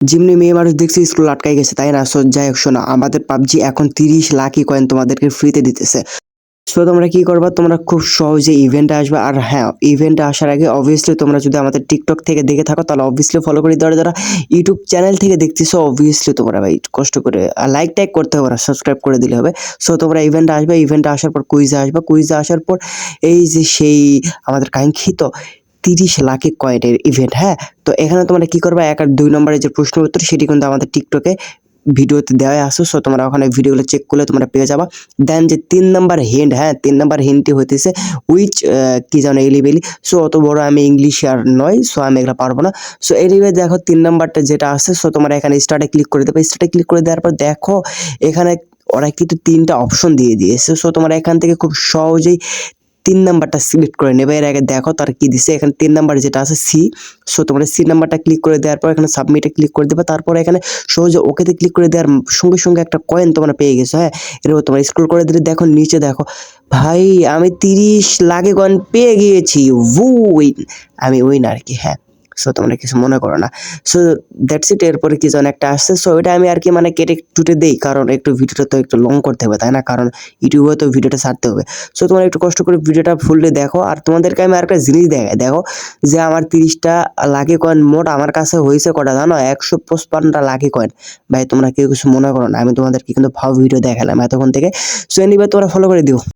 যেমনি মেয়ে মানুষ দেখছি স্কুল আটকাই গেছে, তাই না? সো যাই হোক শোনো, আমাদের পাবজি এখন 30 লাখি কয়েন তোমাদেরকে ফ্রিতে দিতেছে। সো তোমরা কি করবা, তোমরা খুব সহজে ইভেন্টে আসবে। আর হ্যাঁ, ইভেন্টে আসার আগে অবভিয়াসলি তোমরা যদি আমাদের টিকটক থেকে দেখে থাকো তাহলে অবভিয়াসলি ফলো করে দেওয়ার, যারা ইউটিউব চ্যানেল থেকে দেখতেছো অবভিয়াসলি তোমরা ভাই কষ্ট করে লাইক টাইক করতে হবে না, সাবস্ক্রাইব করে দিলে হবে। সো তোমরা ইভেন্টে আসবে, ইভেন্টে আসার পর কুইজে আসবে, কুইজে আসার পর এই যে সেই আমাদের কাঙ্ক্ষিত 30 লাখি কয়েনের ইভেন্ট, হ্যাঁ। তো এখানে তোমরা কি করবা, 1 আর 2 নম্বরের যে প্রশ্ন উত্তর সেটি কিন্তু আমাদের টিকটকে ভিডিওতে দেওয়া আছে। সো তোমরা ওখানে ভিডিওগুলো চেক করলে তোমরা পেয়ে যাবা। দেন যে 3 নাম্বার হিন্ট, হ্যাঁ 3 নাম্বার হিন্টটি হইতেছে উইচ কি যেন এলিবেলি। সো অত বড় আমি ইংলিশ আর নয়, সো আমি এগুলো পারবো না। সো এলিবে দেখো 3 নাম্বারটা যেটা আছে, সো তোমরা এখানে স্টার্টে ক্লিক করে দেবে। স্টার্টে ক্লিক করে দেওয়ার পর দেখো এখানে ওরা কিন্তু 3টা অপশন দিয়ে দিয়েছে। সো তোমরা এখান থেকে খুব সহজেই 3 নাম্বারটা সিলেক্ট করে নেবে। এর আগে দেখো তার কি দিছে, এখানে 3 নাম্বার যেটা আছে সি। সো তোমরা সি নাম্বারটা ক্লিক করে দেওয়ার পর এখানে সাবমিটে ক্লিক করে দেবে। তারপরে এখানে সহজে ওকেতে ক্লিক করে দেওয়ার সঙ্গে সঙ্গে একটা কয়েন তোমরা পেয়ে গেছো, হ্যাঁ। এরপর তোমরা স্ক্রল করে দিলে দেখো নিচে দেখো ভাই আমি 30 লাখে কয়েন পেয়ে গিয়েছি, উইন, আমি উইন আর কি, হ্যাঁ। সো তোমরা কিছু মনে করো না। So that's it. এরপরে কি যেন একটা আসছে, সো এটা আমি আর কি মানে কেটে টুটে দেই, কারণ একটু ভিডিওটা তো একটু লং করতে হবে, তাই না? কারণ ইউটিউবে তো ভিডিওটা ছাড়তে হবে। সো তোমরা একটু কষ্ট করে ভিডিওটা ফুললে দেখো। আর তোমাদেরকে আমি আরেকটা জিনিস দেখাই, দেখো যে আমার 30টা লাকি কয়েন মোট আমার কাছে হয়েছে কটা জানো, 155টা লাকি কয়েন। ভাই তোমরা কেউ কিছু মনে করো না, আমি তোমাদেরকে কিন্তু ভাও ভিডিও দেখালাম এতক্ষণ থেকে। সো এনিওয়ে তোমরা ফলো করে দিও।